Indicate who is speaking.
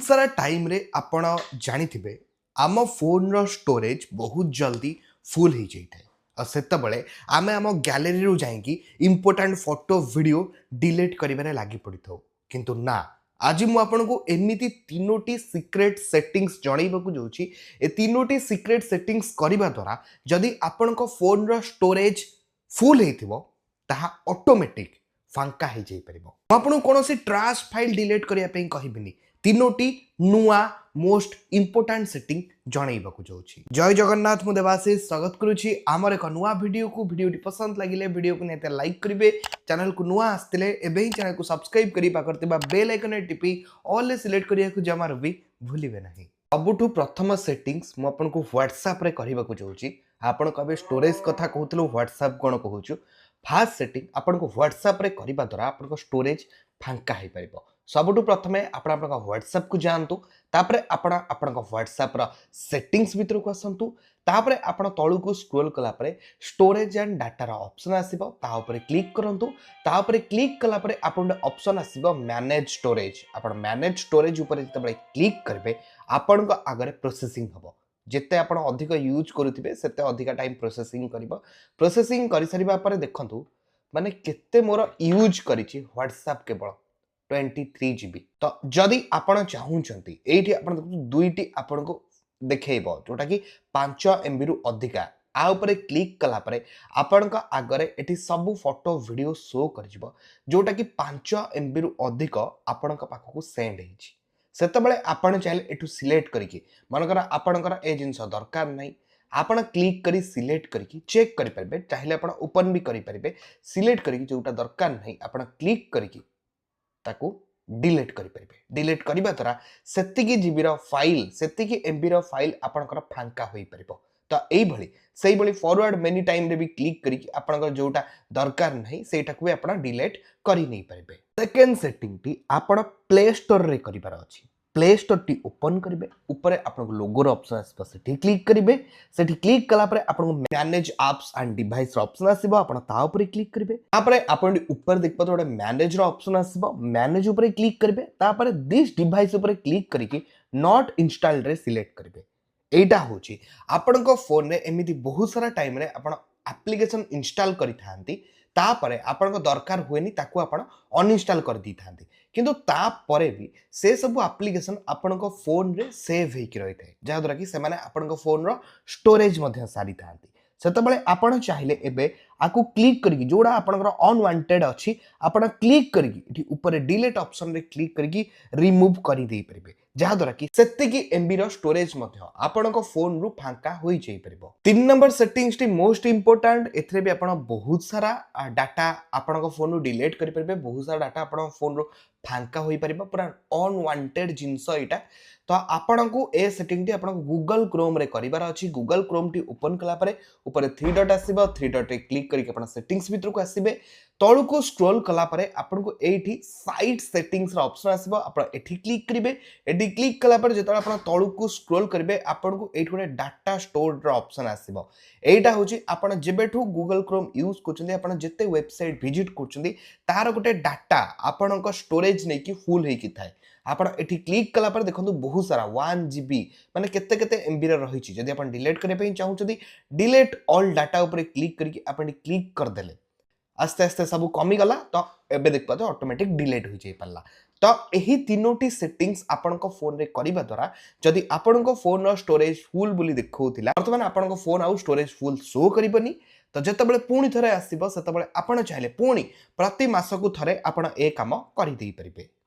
Speaker 1: बहुत सारा टाइम रे आपण जानिथिबे आम फोन रो स्टोरेज बहुत जल्दी फुल हो जाए और सेतबले आमे आम गैलरी रू जाइकी इंपोर्टेंट फोटो वीडियो डिलीट करिबारे लागि पड़ी थाउ किंतु ना आज मु आपनको एमिति तीनोटी सीक्रेट सेटिंग्स जणाइबाकू जाउची ए तीनोटी सीक्रेट सेटिंग्स करिबा द्वारा जदि आपनको फोन रो स्टोरेज फुल हेतिबो ताहा ऑटोमेटिक फांका हो जाई परिबो आपन कोनोसी ट्रैश फाइल डिलीट करिया पे कहिबिनी तीनोटी नुआ मोस्ट इंपोर्टेंट सेटिंग जणाइबाकू जाउची। जय जगन्नाथ मु देवाशीष स्वागत करूची आमर एक नुआ वीडियो को। वीडियोटी पसंद लागिले वीडियो को नेते लाइक करिवे, चैनल को नुआ आस्तिले एबे ही चैनल को सब्सक्राइब करी पाकरतिबा बेल आइकन टिपी ऑल सिलेक्ट करिया को जमार भी भूलिबे नाही। सबुठु प्रथम सेटिंग्स मु आपनको WhatsApp रे करिबाकू जाउची। आपण कबे स्टोरेज कथा कहउतलो WhatsApp कोन कहउछु। फास्ट सेटिंग आपनको WhatsApp रे करिबा द्वारा आपनको स्टोरेज फांका हो पारिबो। सबुठु प्रथमे आपण आपन WhatsApp को जानतु, तापरे आपण आपन WhatsApp रा सेटिंग्स भीतर को आसंतु, तापरे आपण तळु को स्क्रॉल कला परे स्टोरेज एंड डाटा रा ऑप्शन आसीबो, ता ऊपर क्लिक करंतु। ता ऊपर क्लिक कला परे आपण ऑप्शन आसीबो मैनेज स्टोरेज। आपण मैनेज स्टोरेज ऊपर जतबे क्लिक करबे आपण को आगरे प्रोसेसिंग हबो। जेते आपण अधिक यूज करूथिबे सेते अधिक टाइम प्रोसेसिंग करिबो। प्रोसेसिंग करि सरिबा परे देखंतु माने केते मोर यूज करिछि WhatsApp केवल 23 GB। तो जदि आपण चाहूचंती एठी आपण दुईटी आपण को देखेइबो जोटा कि 5 MB रु अधिका आ ऊपर क्लिक कला परे आपण का आगरे एठी सब फोटो वीडियो शो करजिबो जोटा कि 5 MB रु अधिक आपण का पाखकु सेंड हेछि। सेतबेले आपण चाहे एठु सिलेक्ट करिकि मनकर आपणकर ए जिंस दरकार नाही आपण क्लिक करी सिलेक्ट करिकि चेक करि परबे, चाहिले आपण ओपन भी करि परबे। सिलेक्ट करिकि जोटा दरकार नाही आपण क्लिक करिकि ताकू डिलीट करि परबे। डिलीट करिबा द्वारा सेतिकी जीबी रो फाइल सेतिकी एमबी रो फाइल आपणकर फांका होई परबो। तो एई भली सेई भली फॉरवर्ड मेनी टाइम रे भी क्लिक करिकि आपणकर जोटा दरकार नाही सेटा को भी आपण डिलीट करि नै परबे। सेकंड सेटिंग टी आपण प्ले स्टोर रे करिबार अछि। प्ले स्टोर टी ओपन करिवे, ऊपर आपन लोगो रो ऑप्शन आसीबो, सेठी क्लिक करिवे। सेठी क्लिक कला परे आपन मैनेज एप्स एंड डिवाइस रो ऑप्शन आसीबो, आपन ता ऊपर क्लिक करिवे। तापरे आपन ऊपर देखबो तो मैनेज रो ऑप्शन आसीबो, मैनेज ऊपर क्लिक करिवे। तापरे दिस डिवाइस ऊपर क्लिक करिकि नॉट इंस्टॉल्ड रे सिलेक्ट करिवे। एटा होची आपन को फोन रे एमिति बहुत सारा टाइम रे आपन एप्लीकेशन इंस्टॉल करि थांती, तापरे आपन को दरकार हुएनी ताकू आपन अनइंस्टॉल कर दी थांती, किंतु तापरे भी से सब एप्लीकेशन आपन को फोन रे सेव हेकि रही थाए जहा द्वारा कि से माने आपन को फोन रो स्टोरेज मध्ये सारी थांती। सेतबेले आपन चाहिले एबे आकू क्लिक करिकि जोडा आपनकर अनवांटेड अछि आपन क्लिक करिकि इठी ऊपर डिलीट ऑप्शन रे क्लिक करिकि रिमूव करि देई परिबे, जहा द्वारा कि सेतिकी एमबी रो स्टोरेज मध्ये आपन को फोन रु फांका होई जाई परिबो। 3 नंबर सेटिंग्स टी मोस्ट इंपोर्टेंट। एथरे भी आपन बहुत सारा डाटा आपन को फोन रु डिलीट करि परिबे, बहुत सारा डाटा आपन फोन रु फांका होई परिबो, पूरा अनवांटेड जिंस एटा। तो आपन को ए सेटिंग टी आपन गूगल क्रोम रे करिबार अछि। गूगल क्रोम टी ओपन कला परे ऊपर 3 डॉट आसीबो, 3 डॉट रे क्लिक करिक आपन सेटिंग्स भीतर को आसीबे। तळु को स्क्रॉल कला परे आपन को एठी साइट सेटिंग्स रो ऑप्शन आसीबो, आपन एठी क्लिक करिवे। एठी क्लिक कला परे जेतळे आपन तळु को स्क्रॉल करिवे आपन को एठी गोटे डाटा स्टोर रो ऑप्शन आसीबो। एटा होची आपन जेबेठू गूगल क्रोम यूज करचंदी आपन जेते वेबसाइट विजिट करचंदी तार गोटे डाटा आपन को स्टोरेज नै कि फुल हेकि थाए। आपण एठी क्लिक कला पर देखंतु बहुत सारा 1 GB माने केते केते एमबी रे रहिछि। जदि आपण डिलीट करे पई चाहउछथि डिलीट ऑल डाटा ऊपर क्लिक करिकि आपण क्लिक कर देले आस्ते आस्ते सब कमी गला। तो एबे देखबा तो ऑटोमेटिक डिलीट हो जाई परला। तो एही तीनोटी सेटिंग्स आपण को फोन रे करिबा द्वारा जदि आपण को फोन रो स्टोरेज फुल बुली देखौतिला वर्तमान आपण को फोन आउ स्टोरेज फुल शो करिबनी। तो जेतेबेले पुणी थरे आसीबो सेतेबेले आपण चाहिले पुणी प्रति मासकु थरे आपण ए काम करि देई परिबे।